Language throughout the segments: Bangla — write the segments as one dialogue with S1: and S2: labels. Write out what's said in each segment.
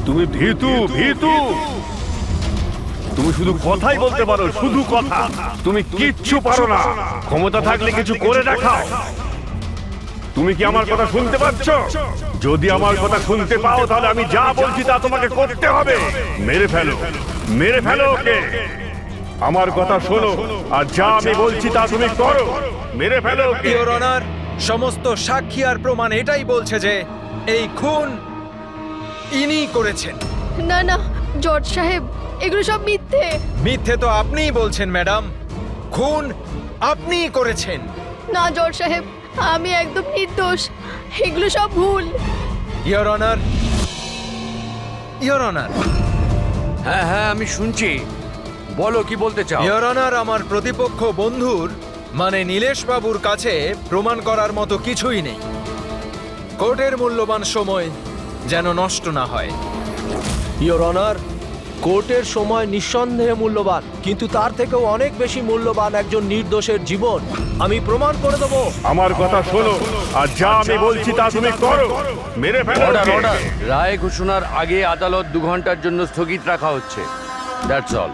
S1: তুমি ভীতু ভীতু, তুমি শুধু কথাই বলতে পারো, শুধু কথা। তুমি কিচ্ছু পারো না। ক্ষমতা থাকলে কিছু করে দেখাও। তুমি কি আমার কথা শুনতে পাচ্ছ? যদি আমার কথা শুনতে পাও তাহলে আমি যা বলছি তা তোমাকে করতে হবে। মেরে ফেলো, মেরে ফেলো ওকে। আমার কথা শোনো আর যা আমি বলছি তা তুমি করো। মেরে ফেলো ওকে।
S2: ইওর অনার, সমস্ত সাক্ষী আর প্রমাণ এটাই বলছে যে এই খুন ইনি করেছেন।
S3: না না জজ সাহেব, এগুলো সব মিথ্যে।
S2: মিথ্যে তো আপনিই বলছেন ম্যাডাম, খুন আপনিই করেছেন।
S3: না জজ সাহেব, আমি একদম নির্দোষ, এগুলো সব ভুল।
S2: ইওর অনার, ইওর অনার,
S4: হ্যাঁ হ্যাঁ আমি শুনছি, বলো কি বলতে চাও।
S2: ইওর অনার, আমার প্রতিপক্ষ বন্ধুর মানে নীলেশ বাবুর কাছে প্রমাণ করার মতো কিছুই নেই। কোর্টের মূল্যবান সময় যেন নষ্ট না হয়।
S5: ইওর অনার, কোর্টের সময় নিঃসন্দেহে মূল্যবান, কিন্তু তার থেকেও অনেক বেশি মূল্যবান একজন নির্দোষের জীবন। আমি প্রমাণ করে দেবো।
S1: আমার কথা শোনো আর যা আমি বলছি তা তুমি করো। মেরে ফেলো
S4: অর্ডার
S1: ওকে।
S4: অর্ডার, রায় ঘোষণার আগে আদালত 2 ঘন্টার জন্য স্থগিত রাখা হচ্ছে। That's all.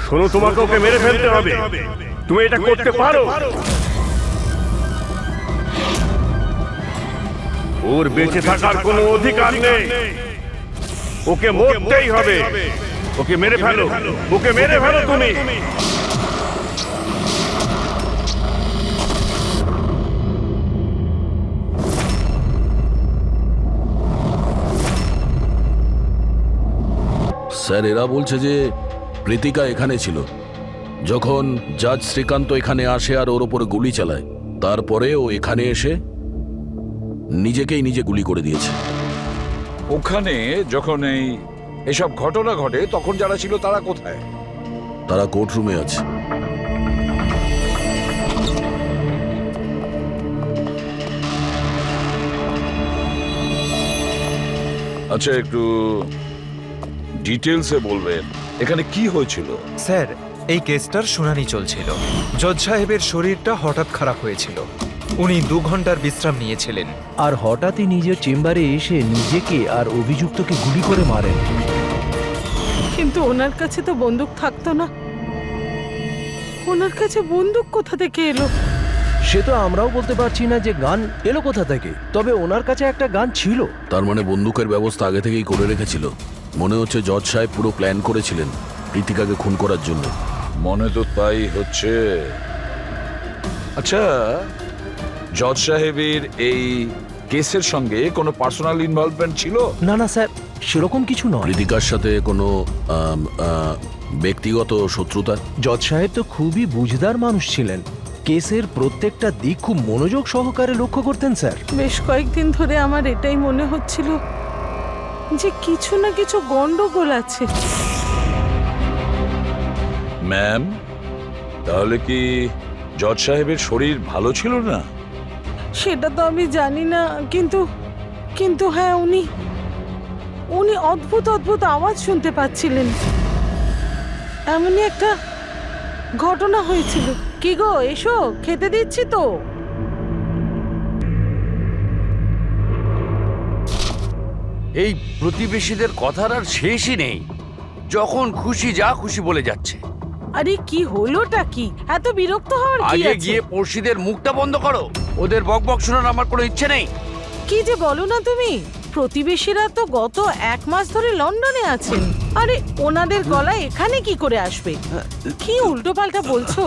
S1: শোনো, তোমাকে ওকে মেরে ফেলতে হবে। তুমি এটা করতে পারো। ওর বেঁচে থাকার কোনো অধিকার নেই। ওকে মরতেই হবে। ওকে মেরে ফেলো, ওকে মেরে ফেলো তুমি।
S6: স্যার, এরা বলছে যে প্রীতিকা এখানে ছিল যখন জাজ শ্রীকান্ত এখানে আসে আর ওর ওপরে গুলি চালায়। তারপরে ও এখানে এসে নিজেকেই নিজে গুলি করে দিয়েছে।
S7: ওখানে যখন এসব ঘটনা ঘটে তখন যারা ছিল তারা কোথায়?
S6: তারা কোর্টরুমে আছে।
S7: আচ্ছা, একটু ডিটেলসে বলবেন এখানে কি হয়েছিল?
S2: স্যার, এই কেসটার শুনানি চলছিল। জজ সাহেবের শরীরটা হঠাৎ খারাপ হয়েছিল। উনি 2 ঘন্টার বিশ্রাম নিয়েছিলেন।
S5: আর হঠাৎই নিজের চেম্বারে এসে নিজেকে আর অভিযুক্তকে গুলি করে মারেন।
S8: কিন্তু ওনার কাছে তো বন্দুক থাকতো না। ওনার কাছে বন্দুক কোথা থেকে এলো?
S5: সে তো আমরাও বলতে পারছি না যে গান এলো কোথা থেকে, তবে ওনার কাছে একটা গান ছিল।
S6: তার মানে বন্দুকের ব্যবস্থা আগে থেকেই করে রেখেছিল। মনে হচ্ছে জজ সাহেব পুরো প্ল্যান করেছিলেন প্রীতিকাকে খুন করার জন্য।
S7: মনে তো তাই হচ্ছে। আচ্ছা, জজ সাহেবের এই কেসের সঙ্গে কোনো পার্সোনাল ইনভলভমেন্ট ছিল?
S5: না না স্যার, সেরকম কিছু নয়।
S6: প্রীতিকার সাথে কোনো ব্যক্তিগত শত্রুতা?
S5: জজ সাহেব তো খুবই বুঝদার মানুষ ছিলেন। কেসের প্রত্যেকটা দিক খুব মনোযোগ সহকারে লক্ষ্য করতেন স্যার।
S8: বেশ কয়েকদিন ধরে আমার এটাই মনে হচ্ছিল যে কিছু না কিছু গন্ডগোল আছে।
S7: ম্যাম, তাহলে কি জজ সাহেবের শরীর ভালো ছিল না?
S8: সেটা তো আমি জানি না, কিন্তু কিন্তু হ্যাঁ, উনি অদ্ভুত অদ্ভুত আওয়াজ শুনতে পাচ্ছিলেন। এমনই একটা ঘটনা হয়েছিল। কি গো, এসো, খেতে দিচ্ছি তো।
S4: এই প্রতিবেশীদের কথার আর শেষই নেই, যখন খুশি যা খুশি বলে যাচ্ছে।
S8: আরে কি হলোটা কি? এত বিরক্ত হওয়ার কি
S4: আগে
S8: আছে?
S4: গিয়ে পড়শিদের মুখটা বন্ধ করো। ওদের বকবক শোনার আমার কোনো ইচ্ছে নেই।
S8: কি যে বলো না তুমি। প্রতিবেশীরা তো গত 1 মাস ধরে লন্ডনে আছেন। আরে ওনাদের গলা এখানে কি করে আসবে? কি উল্টোপাল্টা বলছো?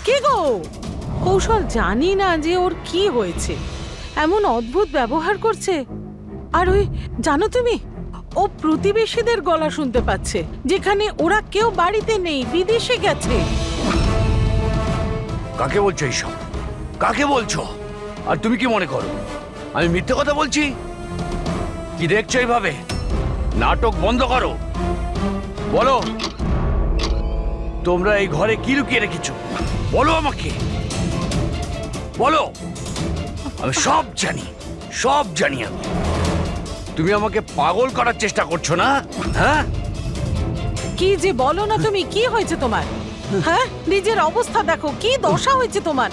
S8: কে গো? কৌশল জানি না যে ওর কি হয়েছে, এমন অদ্ভুত ব্যবহার করছে। আর ওই জানো তুমি, ও প্রতিবেশীদের গলা শুনতে পাচ্ছে, যেখানে ওরা কেউ বাড়িতে নেই, বিদেশে গেছে।
S4: কাকে বলছো এইসব? কাকে বলছো? আর তুমি কি মনে করো আমি মিথ্যে কথা বলছি? কি দেখছো এইভাবে? নাটক বন্ধ করো। বলো, তোমরা এই ঘরে কি লুকিয়ে রেখেছো? বলো আমাকে, বলো। আমি সব জানি, সব জানি আমি। তুমি আমাকে পাগল করার চেষ্টা করছো না? হ্যাঁ,
S8: কি যে বলো না তুমি, কি হয়েছে তোমার? হ্যাঁ, নিজের অবস্থা দেখো, কি দশা হয়েছে তোমার।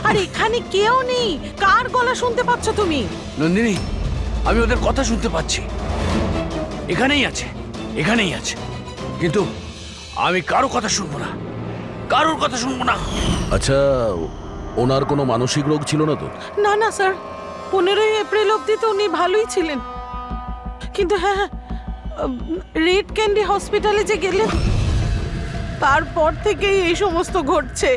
S8: আর এখানে কেউ নেই, কার গলা শুনতে পাচ্ছ তুমি?
S4: নন্দিনী, আমি ওদের কথা শুনতে পাচ্ছি। এখানেই আছে, এখানেই আছে, কিন্তু আমি কারো কথা শুনবো না, কারোর কথা শুনবো না।
S6: আচ্ছা, ওনার কোনো মানসিক রোগ ছিল না তো?
S8: না না স্যার, 15ই এপ্রিল অবধি তো উনি ভালোই ছিলেন, কিন্তু হ্যাঁ, রেড ক্যান্ডি হসপিটালে যে গেলেন তারপর থেকেই এই সমস্ত ঘটছে।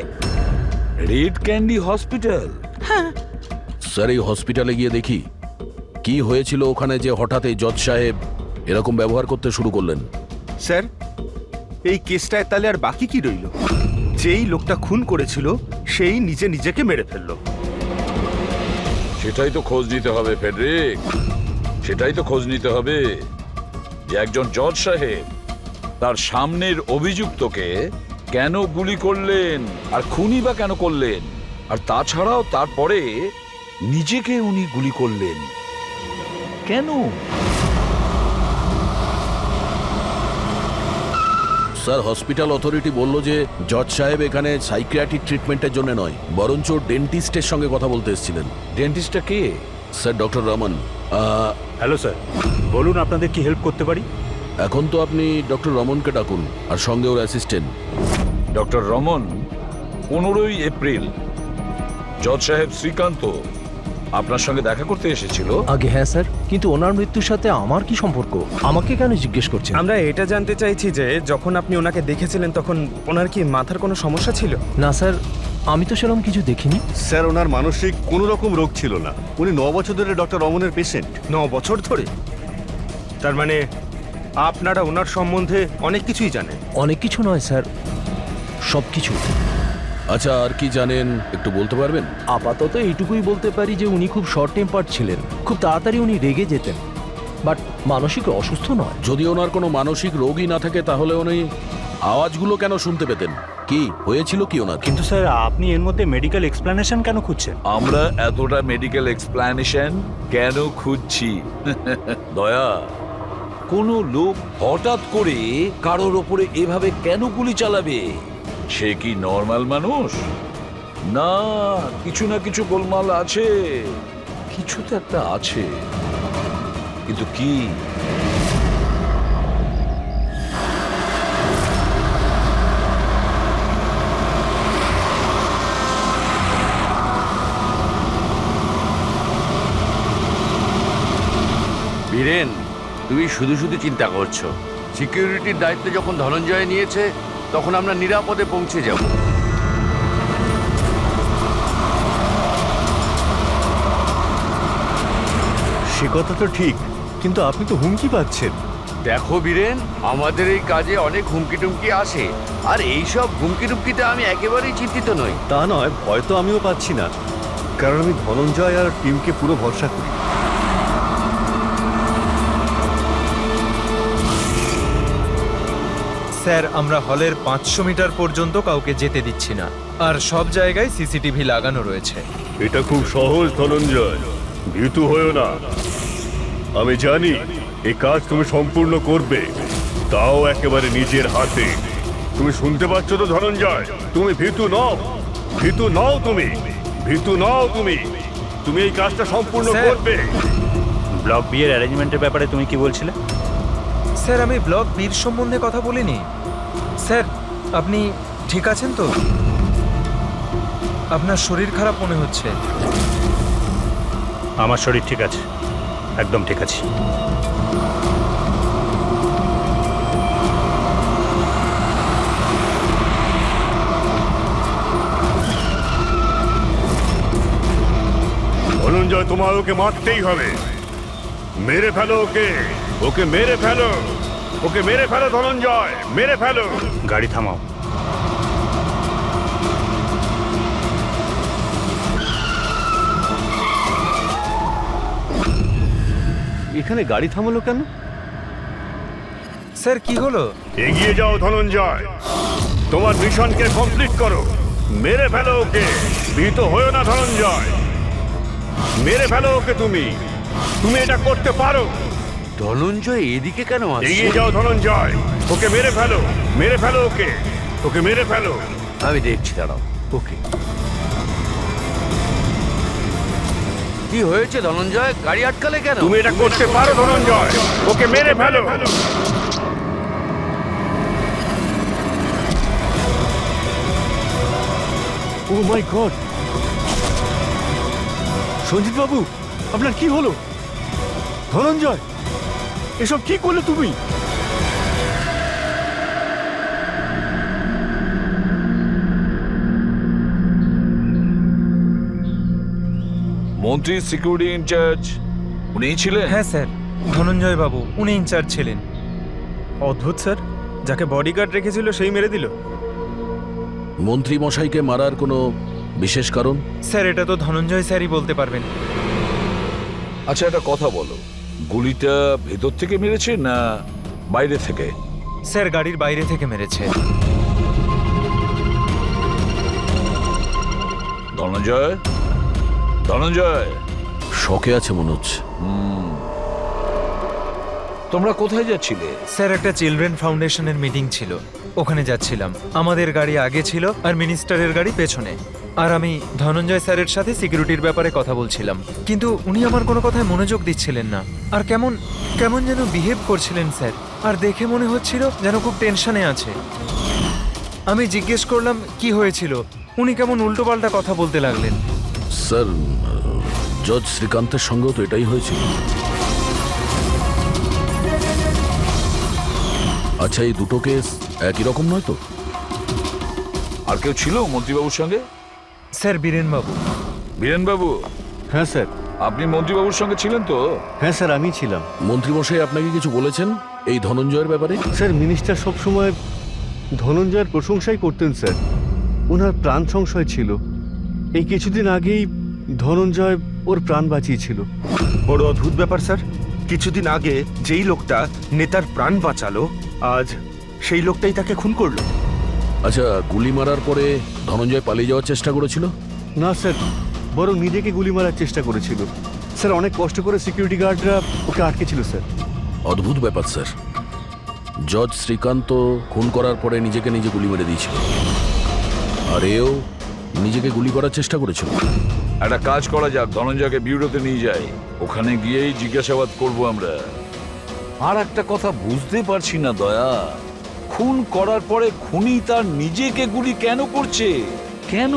S7: Red candy hospital?
S8: হ্যাঁ,
S6: স্যার, এই হসপিটালে গিয়ে দেখি কি হয়েছিল ওখানে যে হঠাৎ এই জজ সাহেব এরকম ব্যবহার করতে শুরু করলেন।
S9: স্যার, এই কেসটায় তাহলে আর বাকি কি রইল? যেই লোকটা খুন করেছিল সেই নিজেকে মেরে ফেললো।
S7: সেটাই তো খোঁজ নিতে হবে ফেডরিক, সেটাই তো খোঁজ নিতে হবে যে একজন জজ সাহেব তার সামনের অভিযুক্তকে কেন গুলি করলেন আর খুনই বা কেন করলেন, আর তাছাড়াও তারপরে নিজেকে উনি গুলি করলেন কেন?
S6: স্যার, হসপিটাল অথরিটি বলল যে জজ সাহেব এখানে সাইকিয়াট্রিক ট্রিটমেন্টের জন্য নয়, বরঞ্চ ডেন্টিস্টের সঙ্গে কথা বলতে এসেছিলেন।
S7: ডেন্টিস্টটা কে?
S6: Sir, doctor Raman.
S9: Hello sir, বলুন আপনাদের কি হেল্প করতে পারি?
S6: এখন তো আপনি ডক্টর রমনকে ডাকুন, আর সঙ্গে ওর অ্যাসিস্ট্যান্ট।
S7: ডক্টর রমন 15ই এপ্রিল জজ সাহেব শ্রীকান্ত আপনার সঙ্গে দেখা করতে এসেছিল।
S5: আগে হ্যাঁ স্যার, কিন্তু ওনার মৃত্যুর সাথে আমার কি সম্পর্ক? আমাকে কেন জিজ্ঞেস করছেন?
S10: আমরা এটা জানতে চাইছি যে যখন আপনি ওনাকে দেখেছিলেন তখন ওনার কি মাথার কোনো সমস্যা ছিল?
S5: না স্যার, আমি তো সেরকম কিছু দেখিনি।
S1: স্যার, ওনার মানসিক কোনো রকম রোগ ছিল না। উনি 9 বছর ধরে ডক্টর রমনের পেশেন্ট।
S10: 9 বছর ধরে? তার মানে আপনারা ওনার সম্বন্ধে অনেক কিছুই জানেন?
S5: অনেক কিছু নয় স্যার, সব কিছু।
S6: আচ্ছা, আর কি জানেন একটু বলতে পারবেন?
S5: আপাতত এইটুকুই বলতে পারি যে উনি খুব শর্ট টেম্পার্ড ছিলেন, খুব তাড়াতাড়ি উনি রেগে যেতেন, বাট মানসিক অসুস্থ নয়।
S6: যদি ওনার কোনো মানসিক রোগই না থাকে তাহলে উনি আওয়াজগুলো কেন শুনতে পেতেন? কি হয়েছিল কি ওনার?
S9: কিন্তু স্যার, আপনি এর মধ্যে মেডিকেল এক্সপ্লেনেশন কেন খুঁজছেন?
S7: আমরা এতটা মেডিকেল এক্সপ্লানেশন কেন খুঁজছি? দয়া, কোনো লোক হঠাৎ করে কারোর ওপরে এভাবে কেন গুলি চালাবে? সে কি নর্মাল মানুষ? না, কিছু না কিছু গোলমাল আছে, কিছু তো একটা আছে, কিন্তু কি?
S4: বীরেন, তুমি শুধু শুধু চিন্তা করছো। সিকিউরিটির দায়িত্ব যখন ধনঞ্জয় নিয়েছে তখন আমরা নিরাপদে পৌঁছে যাব।
S1: সে কথা তো ঠিক, কিন্তু আপনি তো হুমকি পাচ্ছেন।
S4: দেখো বীরেন, আমাদের এই কাজে অনেক হুমকি টুমকি আসে, আর এইসব হুমকি টুমকিতে আমি একেবারেই চিন্তিত নই।
S1: তা নয়, ভয় তো আমিও পাচ্ছি না, কারণ আমি ধনঞ্জয় আর টিমকে পুরো ভরসা করি।
S2: স্যার, আমরা হলের 500 মিটার পর্যন্ত কাউকে যেতে দিচ্ছি না, আর সব জায়গায় সিসিটিভি লাগানো রয়েছে।
S1: এটা খুব সহজ ধনঞ্জয়, ভীতু হয়েও না। আমি জানি এই কাজ তুমি সম্পূর্ণ করবে, তাও একেবারে নিজের হাতে। তুমি শুনতে পাচ্ছ তো ধনঞ্জয়? তুমি ভীতু নও, ভীতু নও, তুমি ভীতু নও, তুমি এই কাজটা সম্পূর্ণ
S2: স্যার।
S1: করবে।
S9: ব্লক বিয়ের অ্যারেঞ্জমেন্টের ব্যাপারে তুমি কি বলছিলে?
S2: স্যার, আমি ব্লক বীর সম্বন্ধে কথা বলিনি। স্যার, আপনি ঠিক আছেন তো? আপনার শরীর খারাপ মনে হচ্ছে।
S9: আমার শরীর ঠিক আছে, একদম ঠিক আছে।
S1: ধনঞ্জয়, তোমার ওকে মারতেই হবে। মেরে ফেলো ওকে, ওকে মেরে ফেলো, ওকে মেরে ফেলো ধনঞ্জয়, মেরে ফেলো।
S9: গাড়ি থামাও।
S1: এখানে গাড়ি থামালো কেন?
S2: স্যার, কি হলো?
S1: এগিয়ে যাও ধনঞ্জয়, তোমার মিশনকে কমপ্লিট করো। মেরে ফেলো ওকে, ভীত হয়েও না ধনঞ্জয়, মেরে ফেলো ওকে। তুমি এটা করতে পারো,
S4: ধনঞ্জয় এদিকে কেন আসছে?
S1: এগিয়ে যাও ধনঞ্জয়, ওকে মেরে ফেলো, মেরে ফেলো ওকে, ওকে মেরে ফেলো।
S4: আমি দেখছি, দাঁড়াও। ওকে, কি হয়েছে ধনঞ্জয়? গাড়ি আটকালে কেন?
S1: তুমি এটা করতে পারো ধনঞ্জয়, ওকে মেরে ফেলো।
S10: ও মাই গড, সঞ্জিত বাবু, আপনার কি হলো? ধনঞ্জয়, এসব কি করলে তুমি?
S7: মন্ত্রী সিকিউরিটি ইনচার্জ উনিই ছিলেন?
S2: হ্যাঁ স্যার, ধনঞ্জয় বাবু উনি ইনচার্জ ছিলেন।
S10: অদ্ভুত স্যার, যাকে বডিগার্ড রেখেছিল সেই মেরে দিল।
S6: মন্ত্রী মশাইকে মারার কোনো বিশেষ কারণ?
S2: স্যার এটা তো ধনঞ্জয় স্যারই বলতে পারবেন।
S7: আচ্ছা, একটা কথা বলো, গুলিটা ভেতর থেকে মেরেছে না বাইরে থেকে?
S2: স্যার গাড়ির বাইরে থেকে মেরেছে।
S7: ধনঞ্জয়, ধনঞ্জয়,
S6: শকে আছে মনে হচ্ছে।
S7: তোমরা কোথায় যাচ্ছিলে?
S2: স্যার একটা চিলড্রেন ফাউন্ডেশনের মিটিং ছিল, ওখানে যাচ্ছিলাম। আমাদের গাড়ি আগে ছিল আর মিনিস্টারের গাড়ি পেছনে, আর আমি ধনঞ্জয় স্যারের সাথে সিকিউরিটির ব্যাপারে কথা বলছিলাম। কিন্তু উনি আমার কোনো কথায় মনোযোগ দিচ্ছিলেন না, আর কেমন কেমন যেন বিহেভ করছিলেন স্যার, আর দেখে মনে হচ্ছিল যেন খুব টেনশনে আছে। আমি জিজ্ঞেস করলাম কি হয়েছিল, উনি কেমন উল্টোপাল্টা কথা বলতে লাগলেন।
S6: স্যার, জজ শ্রীকান্তের সঙ্গেও তো এটাই হয়েছিল। আচ্ছা, এই দুটো কেস একই রকম নয় তো?
S7: আর কেউ ছিল মন্ত্রীবাবুর সঙ্গে?
S2: স্যার বীরেনবাবু।
S7: বীরেনবাবু,
S10: হ্যাঁ স্যার।
S7: আপনি মন্ত্রীবাবুর সঙ্গে ছিলেন তো?
S10: হ্যাঁ স্যার, আমি ছিলাম।
S6: মন্ত্রীমশাই আপনাকে কিছু বলেছেন এই ধনঞ্জয়ের ব্যাপারে?
S11: স্যার, মিনিস্টার সবসময় ধনঞ্জয়ের প্রশংসাই করতেন স্যার। ওনার প্রাণ সংশয় ছিল। এই কিছুদিন আগেই ধনঞ্জয় ওর প্রাণ বাঁচিয়েছিল।
S9: বড় অদ্ভুত ব্যাপার স্যার, কিছুদিন আগে যেই লোকটা নেতার প্রাণ বাঁচালো, আজ সেই লোকটাই তাকে খুন করলো।
S6: আচ্ছা, গুলি মারার পরে ধনঞ্জয় পালিয়ে যাওয়ার চেষ্টা করেছিল?
S11: না স্যার, বরং নিজেকে গুলি মারার চেষ্টা করেছিল। স্যার, অনেক কষ্ট করে সিকিউরিটি গার্ডরা ওকে আটকেছিল স্যার।
S6: অদ্ভুত ব্যাপার স্যার, জজ শ্রীকান্ত খুন করার পরে নিজেকে নিজে গুলি মেরে দিয়েছিল, আর এও নিজেকে গুলি করার চেষ্টা করেছিল।
S7: একটা কাজ করা যাক, ধনঞ্জয়কে বিউরোতে নিয়ে যাই, ওখানে গিয়েই জিজ্ঞাসাবাদ করব আমরা। আর একটা কথা বুঝতে পারছি না দয়া, খুন করার পরে খুনি তার নিজেকে গুলি কেন করছে? কেন?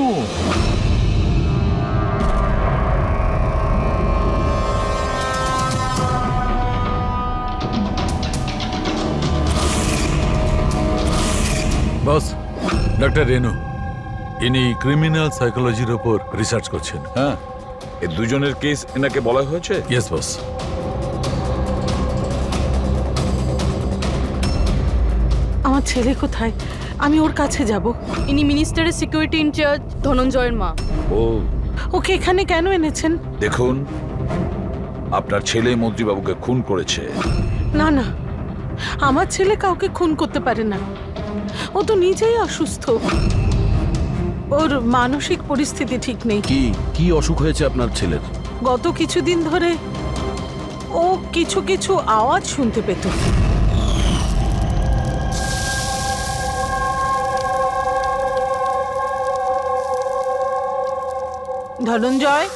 S12: বস, ডক্টর রেনু, ইনি ক্রিমিনাল সাইকোলজির উপর রিসার্চ করছেন।
S7: হ্যাঁ, এই দুজনের কেস এনাকে বলা হয়েছে?
S12: Yes boss.
S8: আমার ছেলে কোথায়? আমি ওর কাছে যাব।
S3: ইনি মিনিস্টারের সিকিউরিটি ইনচার্জ ধনঞ্জয়ের মা।
S7: ও,
S8: ওকে এখানে কেন এনেছেন?
S7: দেখুন, আপনার ছেলে মন্ত্রীবাবুকে খুন করেছে।
S8: না না, আমার ছেলে কাউকে খুন করতে পারে না। ও তো নিজেই অসুস্থ, ওর মানসিক পরিস্থিতি ঠিক নেই।
S6: কি কি অসুখ হয়েছে আপনার ছেলের?
S8: গত কিছুদিন ধরে ও কিছু কিছু আওয়াজ শুনতে পেত। ধনঞ্জয়,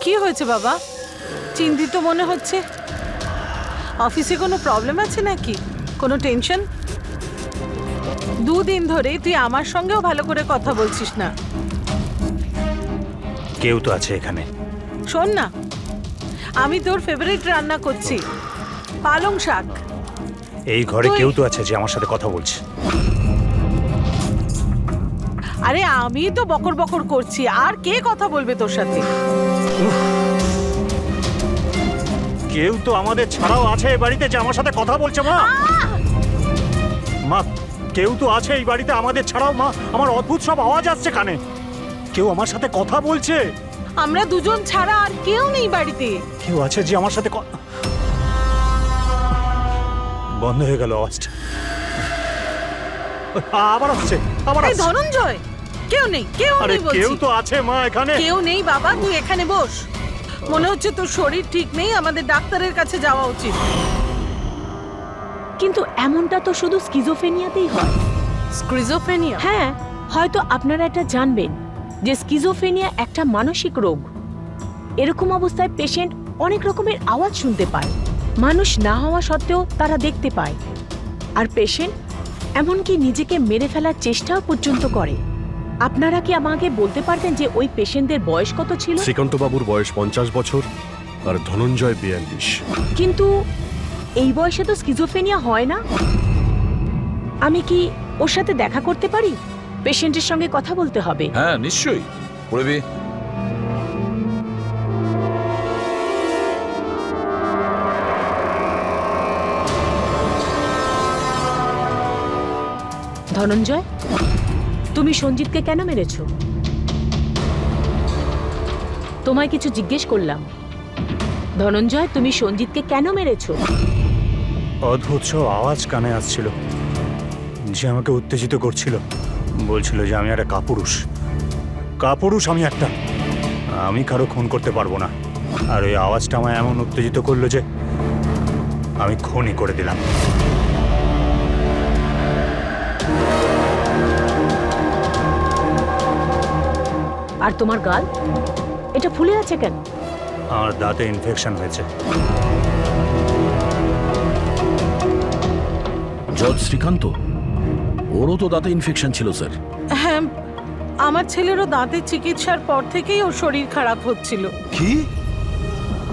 S8: কি হয়েছে বাবা? চিন্তিত মনে হচ্ছে। অফিসে কোনো প্রবলেম আছে নাকি? কোনো টেনশন? দুদিন ধরে তুই আমার সঙ্গেও ভালো করে কথা বলছিস না।
S10: কেউ তো আছে এখানে।
S8: শোন না, আমি তোর ফেভারিট রান্না করছি, পালং শাক।
S10: এই ঘরে কেউ তো আছে যে আমার সাথে কথা বলছে।
S8: আরে আমি তো বকর বকর করছি, আর কে কথা বলবে তোর সাথে?
S10: কেউ তো আমাদের ছাড়াও আছে এই বাড়িতে যে আমার সাথে কথা বলছে। মা, মা, কেউ তো আছে এই বাড়িতে আমাদের ছাড়াও। মা, আমার অদ্ভুত সব আওয়াজ আসছে কানে। কেউ আমার সাথে কথা বলছে।
S8: আমরা দুজন ছাড়া আর কেউ নেই বাড়িতে।
S10: কেউ আছে যে আমার সাথে বন্ধ হয়ে গেল আওয়াজটা। আবার আসছে, আবার
S8: এই
S10: আসছে।
S8: ধনঞ্জয়, কেউ নেই, কেউ
S10: আরে
S8: নেই বলছি।
S10: কেউ তো আছে মা এখানে।
S8: কেউ নেই বাবা, তুই এখানে বস। মনে হচ্ছে তোর শরীর ঠিক নেই, আমাদের ডাক্তারের কাছে যাওয়া উচিত।
S13: কিন্তু এমনটা তো শুধু স্কিজোফেনিয়াতেই হয়।
S8: স্কিজোফ্রেনিয়া?
S13: হ্যাঁ, হয়তো আপনারা এটা জানবেন যে স্কিজোফ্রেনিয়া একটা মানসিক রোগ। এরকম অবস্থায় পেশেন্ট অনেক রকমের আওয়াজ শুনতে পায়, মানুষ না হওয়া সত্ত্বেও তারা দেখতে পায়, আর পেশেন্ট এমনকি নিজেকে মেরে ফেলার চেষ্টাও পর্যন্ত করে। আপনারা কি আমাকে বলতে পারবেন যে ওই পেশেন্টদের বয়স কত ছিল?
S11: শ্রীকান্তবাবুর বয়স 50 বছর আর ধনঞ্জয় 42।
S13: কিন্তু এই বয়সে তো স্কিজোফ্রেনিয়া হয় না। আমি কি ওর সাথে দেখা করতে পারি? পেশেন্টের সঙ্গে কথা বলতে হবে।
S7: হ্যাঁ নিশ্চয়ই করবি।
S13: ধনঞ্জয়, তুমি সঞ্জিতকে কেন মেরেছো? তোমায় কিছু জিজ্ঞেস করলাম। ধনঞ্জয়, তুমি সঞ্জিতকে কেন মেরেছো?
S10: অদ্ভুত সব আওয়াজ কানে আসছিল, যে আমাকে উত্তেজিত করছিল। বলছিল যে আমি একটা কাপুরুষ, আমি কারো খুন করতে পারবো না। আর ওই আওয়াজটা আমায় এমন উত্তেজিত করলো যে আমি খুনই করে দিলাম।
S13: আর তোমার গাল এটা ফুলে আছে কেন?
S10: আমার দাঁতে ইনফেকশন হয়েছে।
S6: জজ শ্রীকান্ত, ওরও তো দাঁতে ইনফেকশন ছিল স্যার।
S8: হ্যাঁ, আমার ছেলেরও দাঁতের চিকিৎসার পর থেকেই ওর শরীর খারাপ হচ্ছিল।
S7: কি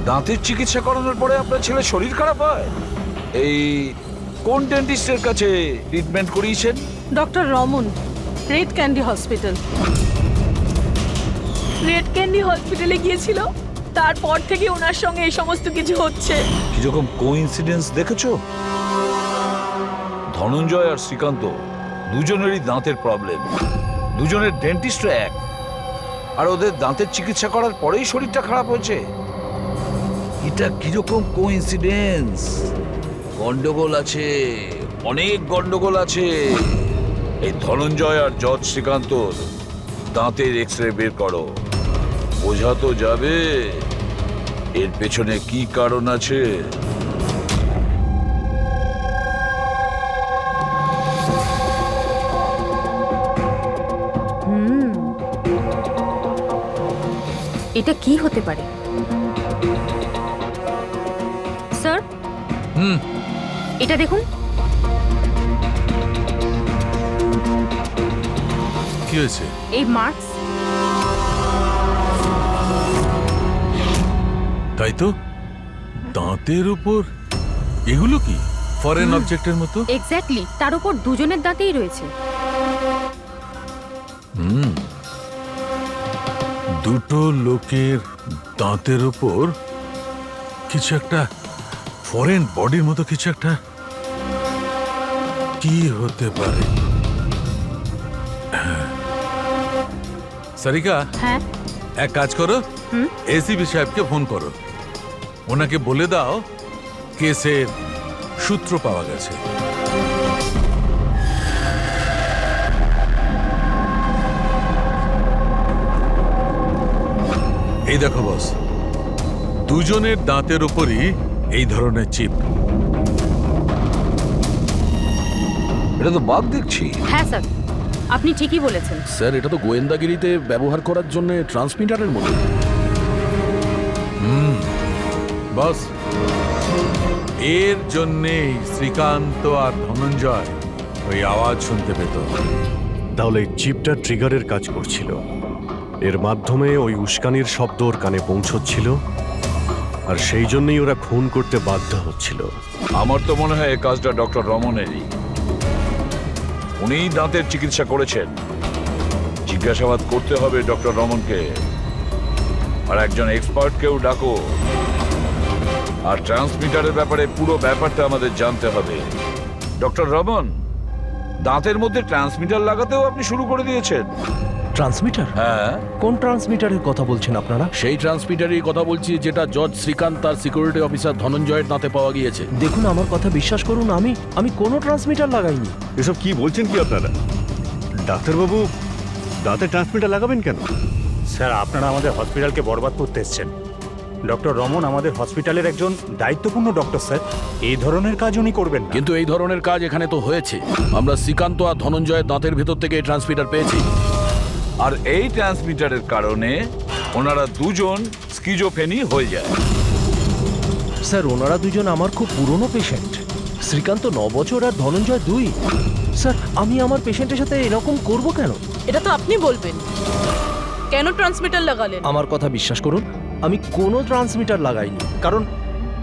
S7: দাঁতের চিকিৎসা করানোর পরে আপনার ছেলে শরীর খারাপ হয়? এই কোন ডেন্টিস্টের কাছে ট্রিটমেন্ট করিয়েছেন?
S8: Doctor Raman, red candy hospital.
S13: Red candy হসপিটালে গিয়েছিল, তারপর থেকে ওনার সঙ্গে এই সমস্ত কিছু হচ্ছে।
S7: কিরকম কোইন্সিডেন্স দেখেছো? ধনঞ্জয় আর শ্রীকান্ত দুজনেরই দাঁতের প্রবলেম, দুজনের ডেন্টিস্ট এক, আর ওদের দাঁতের চিকিৎসা করার পরেই শরীরটা খারাপ হয়েছে। এটা কিরকম কোইন্সিডেন্স? গন্ডগোল আছে, অনেক গন্ডগোল আছে। এই ধনঞ্জয় আর জজ শ্রীকান্তর দাঁতের এক্সরে বের করো, বোঝা তো যাবে এর পেছনে কি কারণ আছে।
S3: এটা কি হতে পারে স্যার? এটা দেখুন।
S12: কি হয়েছে?
S3: এই মার্কস।
S12: তাই তো, দাঁতের উপর এগুলো কি ফরেন অবজেক্টের মতো?
S3: এক্স্যাক্টলি, তার উপর দুজনের দাঁতেই রয়েছে।
S12: দুটো লোকের দাঁতের উপর কিছু একটা ফরেন বডির মতো কিছু একটা, কি হতে পারে? সারিকা,
S3: হ্যাঁ
S12: এক কাজ করো, এসিপি সাহেবকে ফোন করো, ওনাকে বলে দাও কেসের সূত্র পাওয়া গেছে। এই দেখো বস, দুজনের দাঁতের উপরই এই ধরনের চিপ।
S7: এটা তো বাঘ দেখছি।
S3: হ্যাঁ স্যার, আপনি ঠিকই বলেছেন।
S6: স্যার, এটা তো গোয়েন্দাগিরিতে ব্যবহার করার জন্য ট্রান্সমিটারের মতো।
S12: বস, এর জন্যেই শ্রীকান্ত আর ধনঞ্জয় ওই আওয়াজ শুনতে পেত।
S11: তাহলে এই চিপটা ট্রিগারের কাজ করছিল, এর মাধ্যমে ওই উস্কানির শব্দ ওর কানে পৌঁছচ্ছিল, আর সেই জন্যই ওরা খুন করতে বাধ্য হচ্ছিল।
S7: আমার তো মনে হয় এই কাজটা ডক্টর রমনেরই। উনিই দাঁতের চিকিৎসা করেছেন। জিজ্ঞাসাবাদ করতে হবে ডক্টর রমনকে, আর একজন এক্সপার্টকেও ডাকো। আর ট্রান্সমিটারের ব্যাপারে পুরো ব্যাপারটা আমাদের জানতে হবে। ডক্টর রমন, দাঁতের মধ্যে ট্রান্সমিটার লাগাতেও আপনি শুরু করে দিয়েছেন।
S5: ট্রান্সমিটার?
S7: হ্যাঁ।
S5: কোন ট্রান্সমিটারের কথা বলছেন আপনারা?
S6: সেই ট্রান্সমিটারের কথা বলছি যেটা জজ শ্রীকান্ত তার সিকিউরিটি অফিসার ধনঞ্জয়ের দাঁতে পাওয়া গিয়েছে।
S5: দেখুন, আমার কথা বিশ্বাস করুন, আমি কোনো ট্রান্সমিটার লাগাইনি।
S11: এসব কি বলছেন কি আপনারা? ডাক্তারবাবু, দাঁতে ট্রান্সমিটার লাগাবেন কেন?
S10: স্যার, আপনারা আমাদের হসপিটালকে বরবাদ করতে এসেছেন। ডক্টর রমন আমাদের হসপিটালের একজন দায়িত্বপূর্ণ ডক্টর স্যার, এই ধরনের কাজ উনি করবেন না।
S6: কিন্তু এই ধরনের কাজ এখানে তো হয়েছে। আমরা শ্রীকান্ত আর ধনঞ্জয়ের দাঁতের ভেতর থেকে এই ট্রান্সমিটার পেয়েছি।
S7: আর এই ট্রান্সমিটারের কারণে ওনারা দুজন স্কিজোফেনি হয়ে যায়।
S5: স্যার ওনারা দুজন আমার খুব পুরনো পেশেন্ট। শ্রীকান্ত 9 বছর আর ধনঞ্জয় 2। স্যার আমি আমার পেশেন্টের সাথে এরকম করব কেন?
S8: এটা তো আপনি বলবেন। কেন ট্রান্সমিটার লাগালেন?
S5: আমার কথা বিশ্বাস করুন, আমি কোনো ট্রান্সমিটার লাগাইনি।
S10: কারণ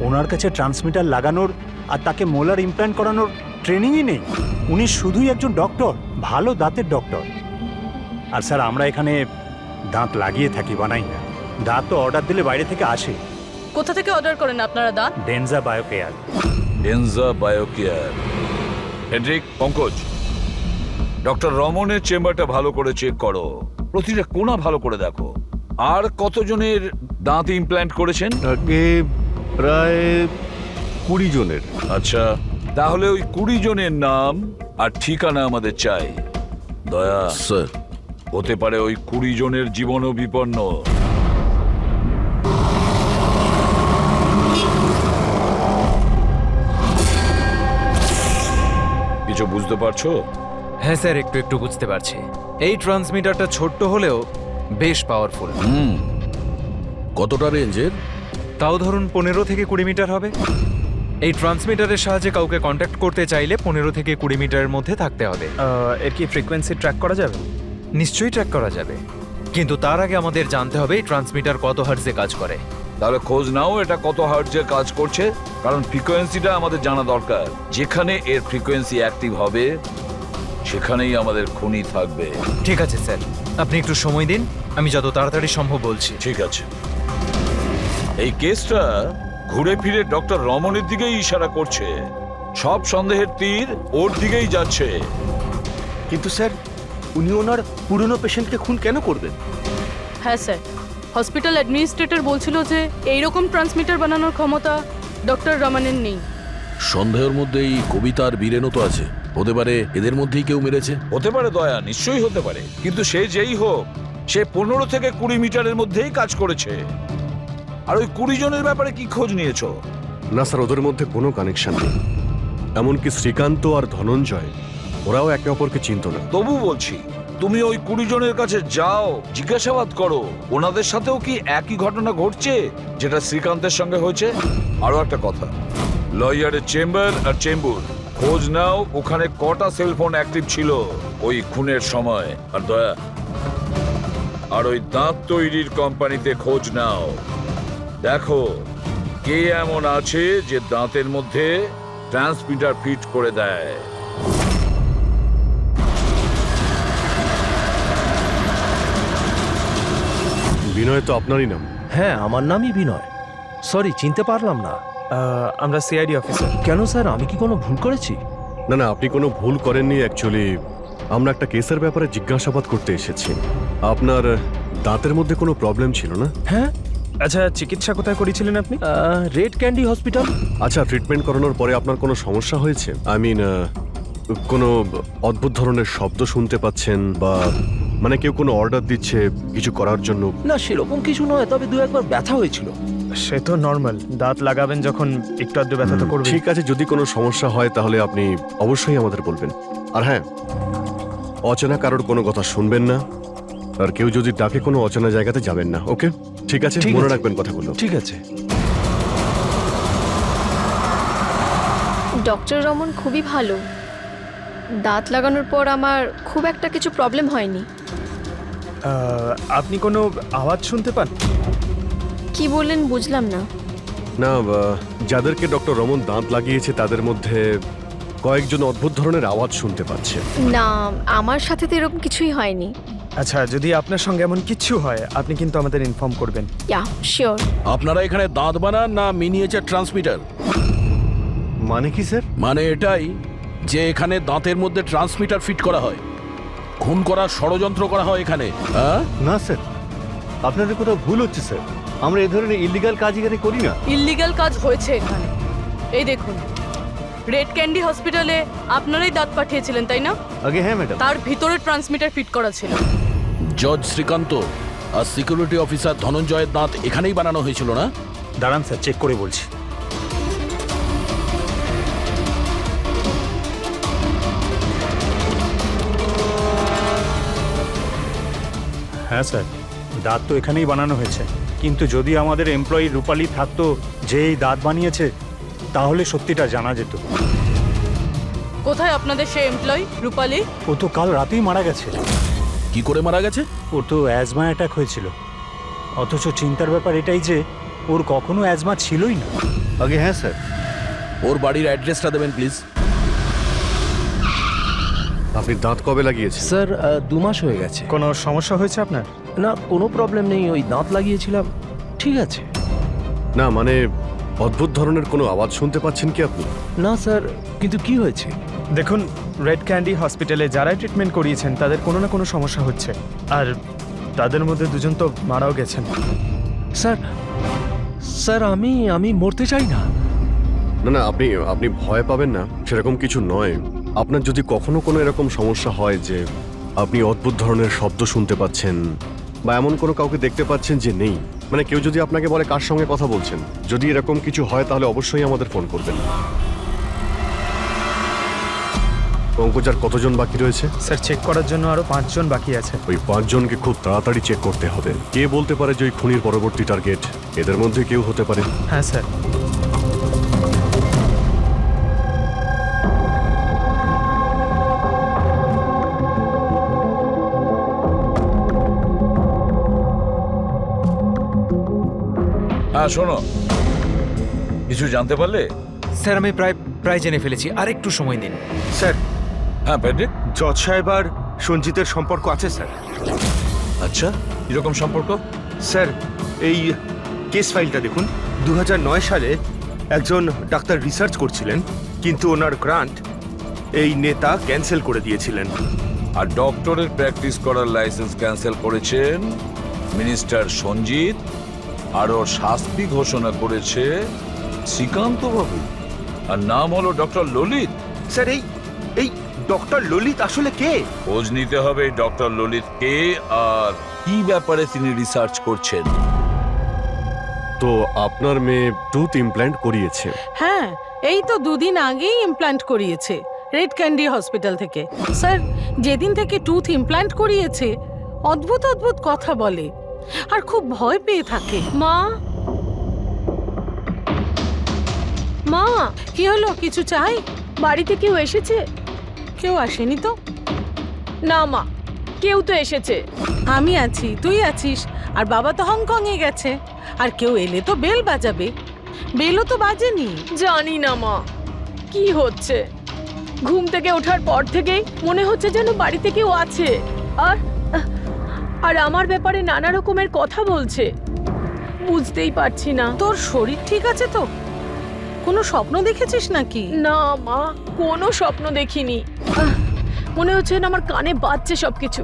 S10: ওনার কাছে ট্রান্সমিটার লাগানোর আর তাকে মোলার ইমপ্ল্যান্ট করানোর ট্রেনিংই নেই। উনি শুধুই একজন ডক্টর, ভালো দাঁতের ডক্টর। আর স্যার আমরা এখানে দাঁত লাগিয়ে থাকি, বানাই না। দাঁত তো অর্ডার দিলে বাইরে থেকে আসে।
S8: কোথা থেকে অর্ডার করেন আপনারা দাঁত?
S10: ডেনজা biocare.
S7: ডেনজা biocare. Hendrick, Pankaj, doctor রমনের চেম্বারটা ভালো করে চেক করো, প্রতিটা কোণা ভালো করে দেখো। আর কতজনের দাঁত ইমপ্ল্যান্ট করেছেন?
S9: আগে প্রায় 20 জনের।
S7: আচ্ছা, তাহলে ওই 20 জনের নাম আর ঠিকানা আমাদের চাই। দয়া
S6: স্যার,
S7: হতে পারে ওই 20 জনের জীবনও বিপন্ন। কিছু বুঝতে পারছো?
S2: হ্যাঁ স্যার, একটু একটু বুঝতে পারছি। এই ট্রান্সমিটারটা ছোট্ট হলেও বেশ পাওয়ারফুল।
S6: কতটা রেঞ্জের?
S2: তাও ধরুন 15 থেকে 20 মিটার হবে। এই ট্রান্সমিটারের সাহায্যে কাউকে কন্ট্যাক্ট করতে চাইলে 15 থেকে 20 মিটারের মধ্যে থাকতে হবে।
S14: এর কি ফ্রিকোয়েন্সি ট্র্যাক করা যাবে?
S2: নিশ্চয়ই ট্র্যাক করা যাবে, কিন্তু তার আগে আমাদের জানতে হবে এই ট্রান্সমিটার কত হার্টজে কাজ করে।
S7: তাহলে খোঁজ নাও এটা কত হার্টজে কাজ করছে, কারণ ফ্রিকোয়েন্সিটা আমাদের জানা দরকার। যেখানে এর ফ্রিকোয়েন্সি অ্যাক্টিভ হবে সেখানেই আমাদের খুনি থাকবে।
S2: ঠিক আছে স্যার, আপনি একটু সময় দিন, আমি যত তাড়াতাড়ি সম্ভব বলছি।
S7: ঠিক আছে। এই কেসটা ঘুরে ফিরে ডক্টর রমনের দিকেই ইশারা করছে। সব সন্দেহের তীর ওর দিকেই যাচ্ছে।
S9: কিন্তু স্যার উনি ওনার পুরনো পেশেন্টকে খুন কেন করবেন?
S8: হ্যাঁ স্যার, হসপিটাল অ্যাডমিনিস্ট্রেটর বলছিল যে এইরকম ট্রান্সমিটার বানানোর ক্ষমতা ডক্টর রমনের নেই।
S6: সন্দেহের মধ্যেই কবিতা আর বীরেনও তো আছে। হতে পারে এদের মধ্যেই কেউ মেরেছে।
S7: হতে পারে দয়া, নিশ্চয়ই হতে পারে। কিন্তু সে যেই হোক, সে 15 থেকে 20 মিটারের মধ্যেই কাজ করেছে। আর ওই 20 জনের ব্যাপারে কি খোঁজ নিয়েছো?
S11: না স্যার, ওদের মধ্যে কোনো কানেকশন নেই। এমনকি শ্রীকান্ত আর ধনঞ্জয় ওরাও একে অপরকে চিনত না।
S7: তবু বলছি, তুমি ওই 20 জনের কাছে যাও, জিজ্ঞাসাবাদ করো ওনাদের সাথেও কি একই ঘটনা ঘটছে যেটা শ্রীকান্তের সঙ্গে হয়েছে। আরো একটা কথা, লয়ারের চেম্বার আর চেম্বুর খোঁজ নাও, ওখানে কটা সেলফোন অ্যাক্টিভ ছিল ওই খুনের সময়। আর দয়া, আর ওই দাঁত তৈরির কোম্পানিতে খোঁজ নাও, দেখো কে এমন আছে যে দাঁতের মধ্যে ট্রান্সমিটার ফিট করে দেয়।
S11: বিনয় তো আপনারই নাম?
S5: হ্যাঁ, আমার নামই বিনয়। সরি, চিনতে পারলাম না।
S14: আমরা সিআইডি অফিসার।
S5: কেন স্যার, আমি কি কোনো ভুল করেছি?
S11: না না, আপনি কোনো ভুল করেননি। অ্যাকচুয়ালি আমরা একটা কেসের ব্যাপারে জিজ্ঞাসাবাদ করতে এসেছি। আপনার দাঁতের মধ্যে কোনো প্রবলেম ছিল না?
S5: হ্যাঁ।
S14: আচ্ছা, চিকিৎসা কোথায় করেছিলেন আপনি?
S5: Red candy hospital.
S11: আচ্ছা, ট্রিটমেন্ট করানোর পরে আপনার কোনো সমস্যা হয়েছে? আই মিন, কোনো অদ্ভুত ধরনের শব্দ শুনতে পাচ্ছেন, বা মানে কেউ কোনো অর্ডার দিচ্ছে কিছু করার জন্য?
S5: না, সেরকম কিছু নয়, তবে 2-1 ব্যথা হয়েছিল।
S14: সে তো নর্মাল, দাঁত লাগাবেন যখন একটু আধটু ব্যথা তো করবে।
S11: ঠিক আছে, যদি কোনো সমস্যা হয় তাহলে আপনি অবশ্যই আমাদের বলবেন। আর হ্যাঁ, অচেনা কারোর কোনো কথা শুনবেন না, আর কেউ যদি ডাকে কোনো অচেনা জায়গাতে যাবেন না। ওকে, ঠিক আছে, মনে রাখবেন কথাগুলো।
S5: ঠিক আছে।
S3: ডক্টর রমন খুবই ভালো। দাঁত লাগানোর পর আমার খুব একটা কিছু প্রবলেম হয়নি।
S14: আপনি কোনো আওয়াজ শুনতে পান?
S3: কি বললেন বুঝলাম না।
S11: না, যাদেরকে ডক্টর রমন দাঁত লাগিয়েছে তাদের মধ্যে কয়েকজন অদ্ভুত ধরনের আওয়াজ শুনতে পাচ্ছে।
S3: না, আমার সাথে তো এরকম কিছুই হয়নি।
S14: আচ্ছা, যদি আপনার সঙ্গে এমন কিছু হয় আপনি কিন্তু আমাদের ইনফর্ম করবেন।
S3: ইয়া, শিওর।
S6: আপনারা এখানে দাঁত বানান না মিনিয়েচার ট্রান্সমিটার?
S11: মানে কি স্যার?
S6: মানে এটাই যে এখানে দাঁতের মধ্যে ট্রান্সমিটার ফিট করা হয়, খুন করার ষড়যন্ত্র করা হয় এখানে।
S9: না স্যার, আপনাদের কোথাও ভুল হচ্ছে স্যার। আমরা এ ধরনের ইল্লিগাল কাজ এখানে করি না।
S8: ইল্লিগাল কাজ হয়েছে এখানে। এই দেখুন, রেড ক্যান্ডি হসপিটালে আপনারাই দাঁত পাঠিয়েছিলেন, তাই না?
S9: আগে হ্যাঁ ম্যাডাম।
S8: তার ভিতরে ট্রান্সমিটার ফিট করা ছিল।
S6: জজ শ্রীকান্ত আর সিকিউরিটি অফিসার ধনঞ্জয়ের দাঁত এখানেই বানানো হয়েছিল না?
S10: দাঁড়ান স্যার, চেক করে বলছি। হ্যাঁ স্যার, দাঁত তো এখানেই বানানো হয়েছে, কিন্তু যদি আমাদের এমপ্লয়ি রূপালী থাকতো যে এই দাঁত বানিয়েছে, তাহলে সত্যিটা জানা যেত।
S8: কোথায় আপনাদের সেই এমপ্লয়ি রূপালী?
S10: ও তো কাল রাতেই মারা গেছে।
S6: কি করে মারা গেছে?
S10: ওর তো অ্যাজমা অ্যাটাক হয়েছিল, অথচ চিন্তার ব্যাপার এটাই যে ওর কখনো অ্যাজমা ছিলই না।
S9: আগে হ্যাঁ স্যার।
S6: ওর বাড়ির অ্যাড্রেসটা দেবেন প্লিজ।
S11: আপনি দাঁত কবে লাগিয়েছেন?
S5: স্যার 2 মাস হয়ে গেছে।
S14: কোনো সমস্যা হয়েছে আপনার?
S5: না, কোনো প্রবলেম নেই, ওই দাঁত লাগিয়েছিলাম, ঠিক আছে।
S11: না মানে অদ্ভুত ধরনের কোনো আওয়াজ শুনতে পাচ্ছেন কি আপনি?
S5: না স্যার, কিন্তু কি হয়েছে?
S14: দেখুন, রেড ক্যান্ডি হসপিটালে যারাই ট্রিটমেন্ট করিয়েছেন তাদের কোনো না কোনো সমস্যা হচ্ছে, আর তাদের মধ্যে 2 জন তো মারাও গেছেন।
S5: স্যার স্যার আমি মরতে চাই না।
S11: না না, আপনি ভয় পাবেন না, সেরকম কিছু নয়। আপনার যদি কখনো কোনো এরকম সমস্যা হয় যে আপনি অদ্ভুত ধরনের শব্দ শুনতে পাচ্ছেন বা এমন কোনো কাউকে দেখতে পাচ্ছেন যে নেই, মানে কেউ যদি আপনাকে বলে কার সঙ্গে কথা বলছেন, যদি এরকম কিছু হয় তাহলে অবশ্যই আমাদের ফোন করবেন। পঙ্কজার কতজন বাকি রয়েছে?
S14: স্যার, চেক করার জন্য আরো 5 জন বাকি আছে।
S11: ওই 5 জনকে খুব তাড়াতাড়ি চেক করতে হবে। কে বলতে পারে যে ওই খুনির পরবর্তী টার্গেট এদের মধ্যে কেউ হতে পারে?
S14: হ্যাঁ স্যার।
S7: হ্যাঁ শোনো, কিছু জানতে পারলে?
S2: স্যার আমি প্রায় জেনে ফেলেছি, আর একটু সময় দিন।
S9: স্যার,
S7: হ্যাঁ প্যাট্রিক।
S9: জজ সাহেব আর সঞ্জিতের সম্পর্ক আছে স্যার।
S7: আচ্ছা, কিরকম সম্পর্ক?
S9: স্যার, এই কেস ফাইলটা দেখুন। 2009 সালে একজন ডাক্তার রিসার্চ করছিলেন, কিন্তু ওনার গ্রান্ট এই নেতা ক্যান্সেল করে দিয়েছিলেন।
S7: আর ডক্টরের প্র্যাকটিস করার লাইসেন্স ক্যান্সেল করেছেন মিনিস্টার সঞ্জিত, আর ওর শাস্তি ঘোষণা করেছে শ্রীকান্ত বাবু, আর নাম হলো ডক্টর ললিত।
S9: স্যার, এই ডক্টর ললিত আসলে কে?
S7: খোঁজ নিতে হবে ডক্টর ললিত কে আর কি ব্যাপারে তিনি রিসার্চ করছেন।
S11: তো আপনার মেয়ে টুথ ইমপ্ল্যান্ট করিয়েছে?
S8: হ্যাঁ, এই তো 2 দিন আগেই ইমপ্ল্যান্ট করিয়েছে রেড ক্যান্ডি হসপিটাল থেকে। স্যার, যেদিন থেকে টুথ ইমপ্ল্যান্ট করিয়েছে অদ্ভুত অদ্ভুত কথা বলে আর খুব ভয় পেয়ে থাকে।
S13: মা, মা,
S8: কি হলো, কিছু চাই?
S13: বাড়িতে কেউ এসেছে?
S8: কেউ আসেনি তো।
S13: না মা, কেউ তো এসেছে।
S8: আমি আছি, তুই আছিস, আর বাবা তো হংকং এ গেছে। আর কেউ এলে তো বেল বাজাবে, বেলও তো বাজেনি।
S13: জানি না মা, কি হচ্ছে। ঘুম থেকে ওঠার পর থেকেই মনে হচ্ছে যেন বাড়িতে কেউ আছে, আর আমার ব্যাপারে নানা রকমের কথা বলছে। বুঝতেই পারছি না।
S8: তোর শরীর ঠিক আছে তো? কোনো স্বপ্ন দেখেছিস নাকি?
S13: না মা, কোনো স্বপ্ন দেখিনি। মনে হচ্ছে না আমার কানে বাজছে সবকিছু।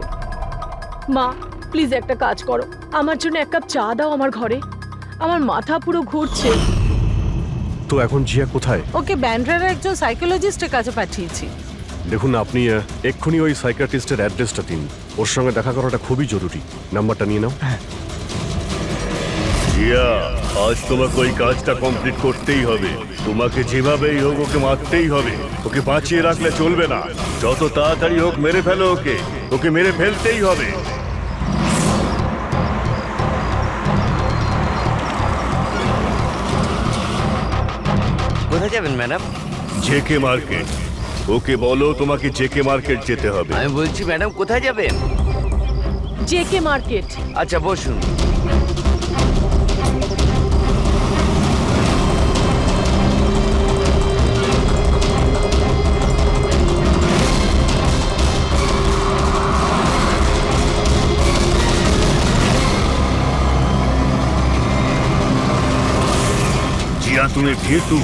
S13: মা প্লিজ একটা কাজ করো, আমার জন্য 1 কাপ চা দাও আমার ঘরে। আমার মাথা পুরো ঘুরছে।
S11: তো এখন জিয়া কোথায়?
S8: ওকে ব্যান্ড্রার একজন সাইকোলজিস্টের কাছে পাঠিয়েছি।
S11: দেখুন, আপনি এক্ষুনি ওই সাইকিয়াট্রিস্টের অ্যাড্রেসটা দিন। ওর সঙ্গে দেখা করাটা খুবই জরুরি। নাম্বারটা নিয়ে নাও।
S1: জিয়া, আজ তোমাকে ওই কাজটা কমপ্লিট করতেই হবে। তোমাকে যেভাবেই হোক ওকে মারতেই হবে। ওকে বাঁচিয়ে রাখলে চলবে না। যত তাড়াতাড়ি হোক মেরে ফেলো ওকে। ওকে মেরে ফেলতেই হবে।
S4: কোথায় যাবেন ম্যাডাম?
S1: JK market. ওকে বলো তোমাকে জেকে মার্কেট যেতে হবে।
S4: আমি বলছি ম্যাডাম, কোথায় যাবেন?
S13: JK market.
S4: আচ্ছা বসুন।
S1: জিয়া, তুমি ভীতু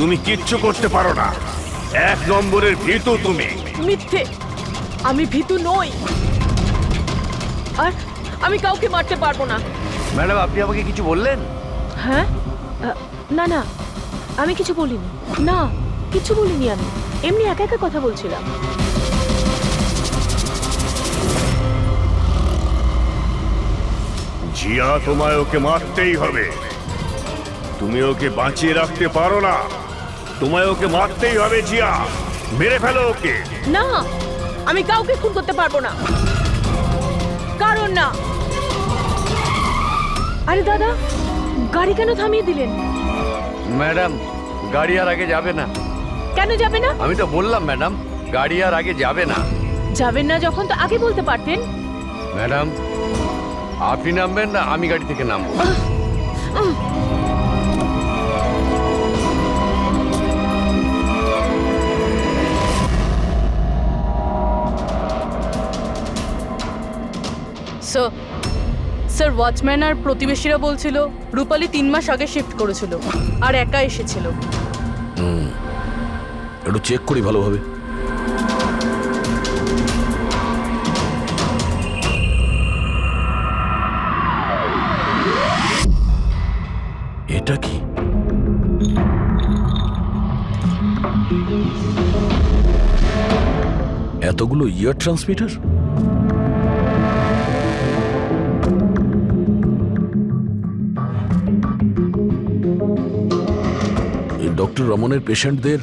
S1: তুমি কিচ্ছু করতে পারো না। 1 নম্বরের ভীতু তুমি।
S13: মিথ্যে, আমি ভীতু নই, আর আমি কাউকে মারতে পারবো না।
S4: ম্যাডাম, আপনি আমাকে কিছু বললেন?
S13: হ্যাঁ, না না, আমি কিছু বলিনি। না, কিছু বলিনি, আমি এমনি একা একা কথা বলছিলাম।
S1: জিয়া, তোমায় ওকে মারতেই হবে। তুমি ওকে বাঁচিয়ে রাখতে পারো না, তোমায় ওকে মারতেই হবে জিয়া। মেরে ফেলো ওকে।
S13: না, আমি কাউকে খুন করতে পারবো না। কারণ না। আরে দাদা, গাড়ি কেন থামিয়ে দিলেন?
S4: ম্যাডাম, গাড়ি আর আগে যাবে না।
S13: কেন যাবে না?
S4: আমি তো বললাম ম্যাডাম, গাড়ি আর আগে যাবে না।
S13: যাবেন না যখন তো আগে বলতে পারতেন।
S4: ম্যাডাম, আপনি নামবেন না আমি গাড়ি থেকে নামবো?
S15: স্যার, ওয়াচম্যান আর প্রতিবেশীরা বলছিল রূপালী 3 মাস আগে শিফট করেছিল আর একা এসেছিল।
S6: একটু চেক করি ভালোভাবে। এটা কি? এতগুলো ইয়ার ট্রান্সমিটার? ডক্টর রমনের পেশেন্টদের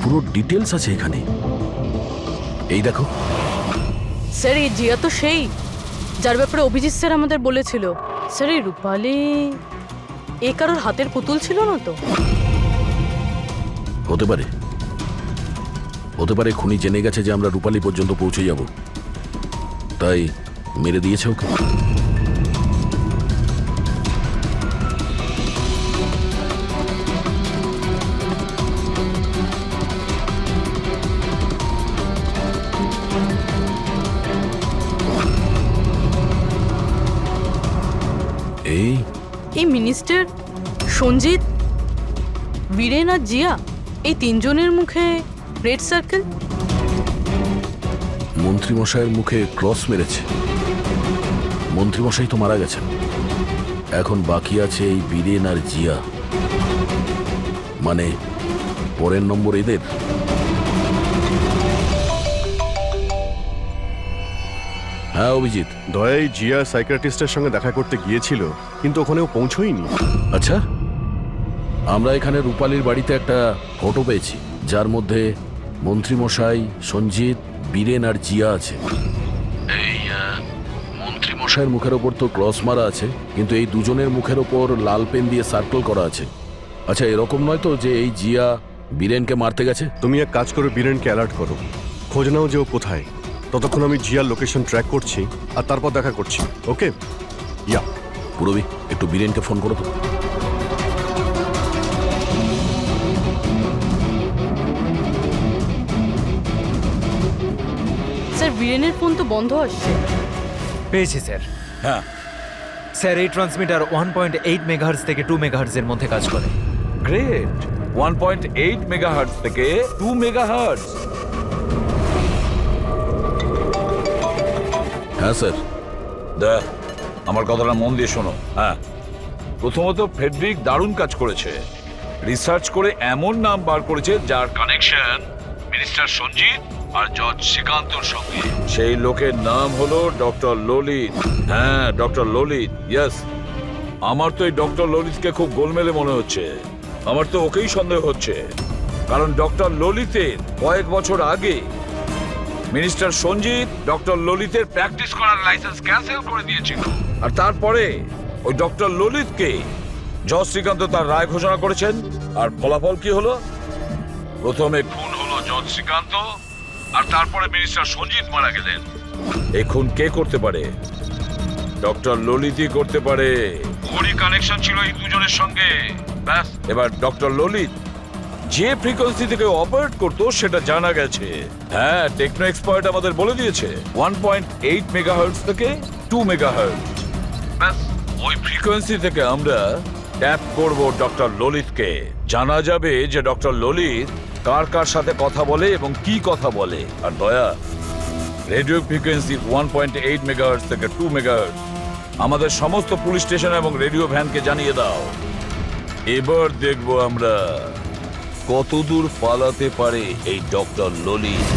S6: পুরো ডিটেলস আছে এখানে। এই দেখো
S15: স্যার, এই জিয়া তো সেই যার ব্যাপারে অভিজিৎ স্যার আমাদের বলেছিল। স্যার, এই রূপালী এ কারোর হাতের পুতুল ছিল না তো?
S6: হতে পারে, হতে পারে খুনি জেনে গেছে যে আমরা রূপালী পর্যন্ত পৌঁছে যাব, তাই মেরে দিয়েছে ওকে।
S15: এই মিনিস্টার, সঞ্জিত, বীরেন আর জিয়া, এই 3 জনের মুখে রেড সার্কেল।
S6: মন্ত্রীমশাইয়ের মুখে ক্রস মেরেছে। মন্ত্রীমশাই তো মারা গেছেন, এখন বাকি আছে এই বীরেন আর জিয়া। মানে পরের নম্বর এদের। হ্যাঁ অভিজিৎ।
S11: দয়াই জিয়া সাইকিয়াট্রিস্টের সঙ্গে দেখা করতে গিয়েছিল, কিন্তু ওখানেও পৌঁছয়নি।
S6: আচ্ছা, আমরা এখানে রূপালীর বাড়িতে একটা ফটো পেয়েছি, যার মধ্যে মন্ত্রীমশাই, সঞ্জিত, বীরেন আর জিয়া আছে। এই মন্ত্রীমশাইয়ের মুখের ওপর তো ক্রস মারা আছে, কিন্তু এই দুজনের মুখের ওপর লাল পেন দিয়ে সার্কেল করা আছে। আচ্ছা, এরকম নয় তো যে এই জিয়া বীরেনকে মারতে গেছে?
S11: তুমি এক কাজ করো, বীরেনকে অ্যালার্ট করো, খোঁজ নাও যে ও কোথায়। ততক্ষণ আমি জিয়ার লোকেশন ট্র্যাক করছি আর তারপর দেখা করছি। ওকে? ইয়া।
S6: পুরবি, একটু বীরেনকে ফোন করো তো।
S15: স্যার, বীরেনের ফোন তো বন্ধ আসছে।
S2: পেয়েছি স্যার।
S7: হ্যাঁ
S2: স্যার, এই ট্রান্সমিটার 1.8 মেগাহার্টজ থেকে 2 মেগাহার্টজ এর মধ্যে কাজ করে।
S7: গ্রেট। 1.8 মেগাহার্টজ থেকে 2 মেগাহার্টজ।
S6: হ্যাঁ স্যার।
S7: দেখ, আমার কথাটা মন দিয়ে শোনো। হ্যাঁ, প্রথমত ফ্রেডরিক দারুণ কাজ করেছে। রিসার্চ করে এমন নাম বার করেছে যার কানেকশন মিনিস্টার সঞ্জিত আর জজ শ্রীকান্তর সঙ্গে। সেই লোকের নাম হলো ডক্টর ললিত। হ্যাঁ, ডক্টর ললিত। ইয়েস, আমার তো এই ডক্টর ললিতকে খুব গোলমেলে মনে হচ্ছে। আমার তো ওকেই সন্দেহ হচ্ছে, কারণ ডক্টর ললিতের কয়েক বছর আগে মিনিস্টার সঞ্জিত ডক্টর ললিতের প্র্যাকটিস করার লাইসেন্স ক্যান্সেল করে দিয়েছিল। আর তারপরে ওই ডক্টর ললিতকে জজ শ্রীকান্ত তার রায় ঘোষণা করেছেন। আর ফলাফল কি হলো? প্রথমে খুন হলো জজ শ্রীকান্ত, আর তারপরে মিনিস্টার সঞ্জিত মারা গেলেন। এই খুন কে করতে পারে? ডক্টর ললিতই করতে পারে। ওরই কানেকশন ছিল এই দুজনের সঙ্গে। ব্যাস, এবার ডক্টর ললিত যে ফ্রিকোয়েন্সি থেকে অপারেট করতো সেটা জানা গেছে। হ্যাঁ, টেকনো এক্সপার্ট আমাদের বলে দিয়েছে 1.8 মেগাহার্টজ থেকে 2 মেগাহার্টজ। ব্যাস, ওই ফ্রিকোয়েন্সি থেকে আমরা ট্যাপ করব ডক্টর ললিতকে। জানা যাবে যে ডক্টর ললিত কার কার সাথে কথা বলে এবং কি কথা বলে। আর দয়া, রেডিও ফ্রিকোয়েন্সি 1.8 মেগাহার্টজ থেকে 2 মেগাহার্টজ আমাদের সমস্ত পুলিশ স্টেশন এবং রেডিও ভ্যানকে জানিয়ে দাও। এবার দেখব আমরা কতদূর পালাতে পারে এই ডক্টর ললিত।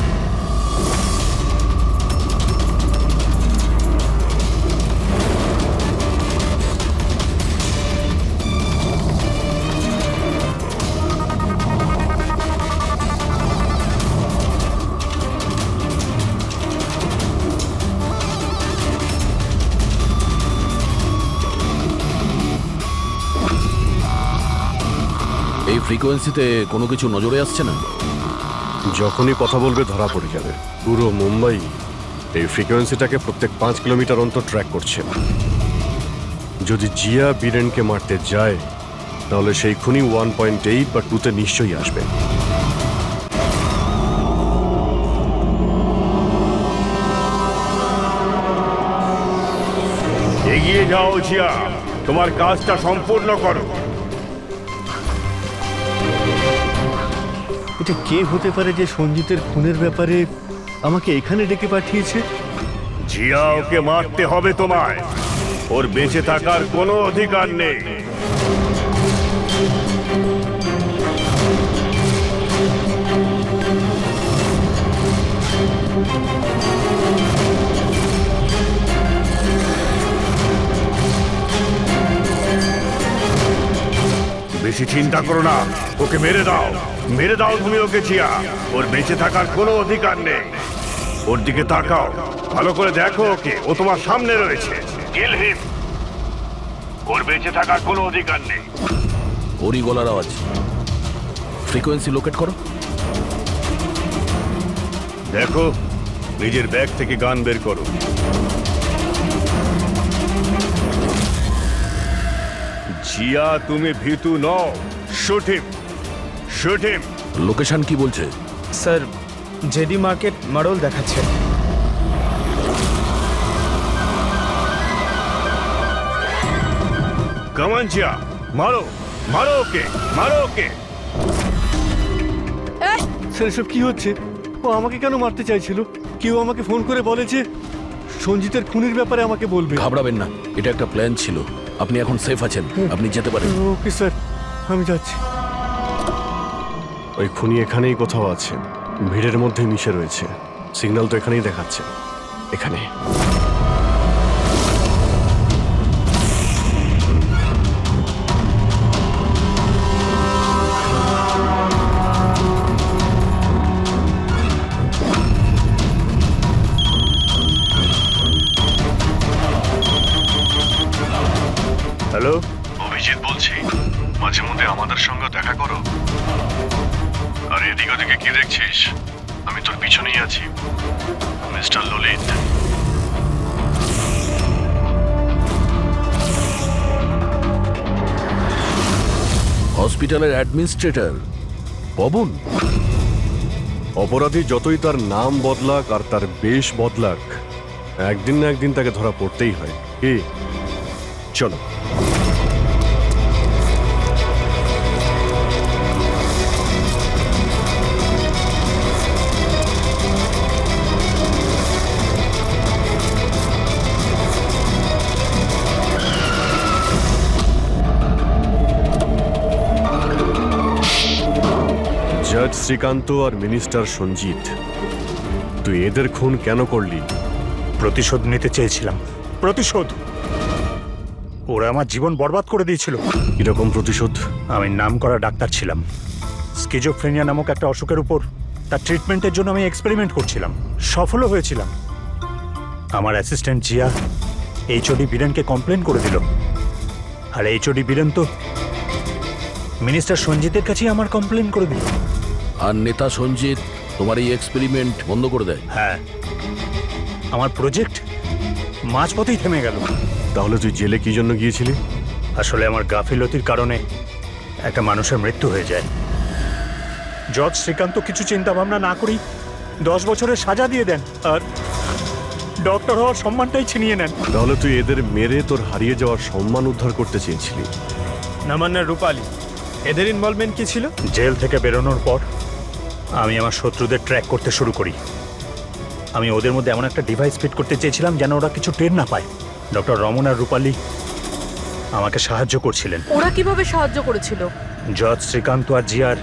S6: ফ্রিকোয়েন্সিতে কোনো কিছু নজরে আসছে না?
S11: যখনই কথা বলবে ধরা পড়ে যাবে। পুরো মুম্বাই এই ফ্রিকোয়েন্সিটাকে প্রত্যেক 5 কিলোমিটার অন্তর ট্র্যাক করছে। যদি জিয়া বীরেনকে মারতে যায় তাহলে সেই খুনি 1.8 বা 2তে নিশ্চয়ই আসবে।
S1: এগিয়ে যাও জিয়া, তোমার কাজটা সম্পূর্ণ করো।
S16: এটা কে হতে পারে যে সঞ্জিতের খুনের ব্যাপারে আমাকে এখানে ডেকে পাঠিয়েছে?
S1: জিয়া, ওকে মারতে হবে তোমায়। ওর বেঁচে থাকার কোনো অধিকার নেই। বেশি চিন্তা করো না, ওকে মেরে দাও, মেরে দাও তুমি ওকে জিয়া। ওর বেঁচে থাকার কোনো অধিকার নেই। ওর দিকে তাকাও, ভালো করে দেখো ওকে, ও তোমার সামনে রয়েছে। কিল হিম। ওর বেঁচে থাকার কোনো অধিকার নেই।
S6: ওরই গলার আওয়াজ। ফ্রিকোয়েন্সি লোকেট করো।
S1: দেখো, নিজের ব্যাগ থেকে গান বের করো। জিয়া, তুমি ভীতু নও। Shoot him, shoot him.
S6: Location কি বলছে?
S14: স্যার, জেডি মার্কেট মডেল দেখাচ্ছে।
S1: কামান জিয়া, মারো, মারো ওকে, মারো ওকে।
S16: স্যার, এসব কি হচ্ছে? ও আমাকে কেন মারতে চাইছিল? কেউ আমাকে ফোন করে বলে যে সঞ্জিতের খুনের ব্যাপারে আমাকে বলবে।
S6: ঘাবড়াবেন না, এটা একটা প্ল্যান ছিল। আপনি এখন সেফ আছেন, আপনি যেতে পারেন।
S16: ওকে স্যার, আমি যাচ্ছি।
S11: ওই খুনি এখানেই কোথাও আছে, ভিড়ের মধ্যে মিশে রয়েছে। সিগন্যাল তো এখানেই দেখাচ্ছে, এখানে।
S1: হ্যালো,
S11: অভিজিৎ বলছি। মাঝে মধ্যে আমাদের সঙ্গে দেখা করো। আর এদিক ওদিকে কি দেখছিস? আমি তোর পিছনেই আছি, মিস্টার ললিত।
S6: হসপিটালের অ্যাডমিনিস্ট্রেটর পবন।
S11: অপরাধী যতই তার নাম বদলাক আর তার বেশ বদলাক, একদিন না একদিন তাকে ধরা পড়তেই হয়। কি, চলো। জজ শ্রীকান্ত আর মিনিস্টার সঞ্জিত, তুই এদের খুন কেন করলি?
S10: প্রতিশোধ নিতে চেয়েছিলাম। প্রতিশোধ। ওরা আমার জীবন বরবাদ করে দিয়েছিল।
S11: কিরকম প্রতিশোধ?
S10: আমি নামকরা ডাক্তার ছিলাম। স্কিজোফ্রেনিয়া নামক একটা অসুখের উপর তার ট্রিটমেন্টের জন্য আমি এক্সপেরিমেন্ট করছিলাম। সফলও হয়েছিলাম। আমার অ্যাসিস্ট্যান্ট জিয়া এইচওডি বীরেনকে কমপ্লেন করে দিল। আর এইচওডি বীরেন তো মিনিস্টার সঞ্জিতের কাছেই আমার কমপ্লেন করে দিল।
S6: আর নেতা সঞ্জিত তোমার এই এক্সপেরিমেন্ট বন্ধ করে দেয়।
S10: হ্যাঁ, আমার প্রজেক্ট মাঝপথেই থেমে গেল।
S11: তাহলে তুই জেলে কি জন্য গিয়েছিলি?
S10: আসলে আমার গাফিলতির কারণে একটা মানুষের মৃত্যু হয়ে যায়। জজ শ্রীকান্ত কিছু চিন্তা ভাবনা না করেই 10 বছরের সাজা দিয়ে দেন আর ডক্টর হওয়ার সম্মানটাই ছিনিয়ে নেন।
S11: তাহলে তুই এদের মেরে তোর হারিয়ে যাওয়ার সম্মান উদ্ধার করতে চেয়েছিলি।
S14: নামান্না, রূপালী, এদের ইনভলভমেন্ট কি ছিল?
S10: জেল থেকে বেরোনোর পর আমি আমার শত্রুদের ট্র্যাক করতে শুরু করি। আমি ওদের মধ্যে এমন একটা ডিভাইস ফিট করতে চেয়েছিলাম যেন ওরা কিছু টের না পায়। ডক্টর রমন আর রূপালী আমাকে সাহায্য করছিলেন।
S15: ওরা কিভাবে সাহায্য করেছিল?
S10: জজ শ্রীকান্ত আর জিয়ার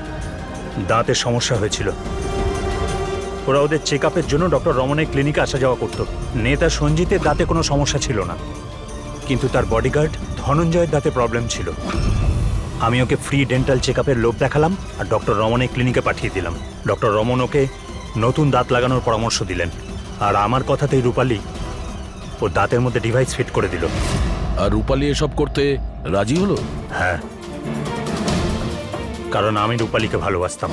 S10: দাঁতের সমস্যা হয়েছিল। ওরা ওদের চেক আপের জন্য ডক্টর রমনের ক্লিনিকে আসা যাওয়া করত। নেতা সঞ্জিতের দাঁতে কোনো সমস্যা ছিল না, কিন্তু তার বডিগার্ড ধনঞ্জয়ের দাঁতে প্রবলেম ছিল। আমি ওকে ফ্রি ডেন্টাল চেক আপের লোভ দেখালাম আর ডক্টর রমনের ক্লিনিকে পাঠিয়ে দিলাম। ডক্টর রমন ওকে নতুন দাঁত লাগানোর পরামর্শ দিলেন। আর আমার কথাতেই রূপালী ওর দাঁতের মধ্যে ডিভাইস ফিট করে দিল।
S6: আর রূপালী এসব করতে রাজি হলো?
S10: হ্যাঁ, কারণ আমি রূপালীকে ভালোবাসতাম।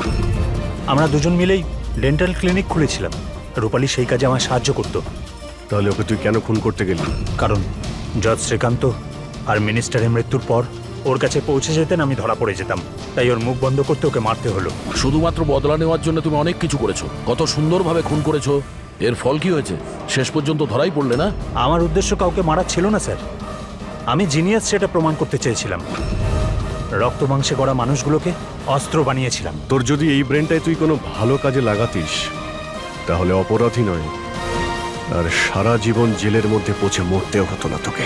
S10: আমরা দুজন মিলেই ডেন্টাল ক্লিনিক খুলেছিলাম। রূপালী সেই কাজে আমায় সাহায্য করতো।
S11: তাহলে ওকে তুই কেন খুন করতে গেলি?
S10: কারণ জজ শ্রীকান্ত আর মিনিস্টারের মৃত্যুর পর ওর কাছে পৌঁছে যেতেন আমি ধরা পড়ে যেতাম, তাই ওর মুখ বন্ধ করতে ওকে মারতে হলো।
S6: শুধুমাত্র বদলা নেওয়ার জন্য তুমি অনেক কিছু করেছো, কত সুন্দরভাবে খুন করেছো। এর ফল কি হয়েছে? শেষ পর্যন্ত ধরাই পড়লে না?
S10: আমার উদ্দেশ্য কাউকে মারা ছিল না স্যার, আমি জিনিয়াস সেটা প্রমাণ করতে চেয়েছিলাম। রক্ত মাংসে গড়া মানুষগুলোকে অস্ত্র বানিয়েছিলাম।
S11: তোর যদি এই ব্রেনটাই তুই কোনো ভালো কাজে লাগাতিস তাহলে অপরাধী নয়, আর সারা জীবন জেলের মধ্যে পচে মরতেও হতো না তোকে।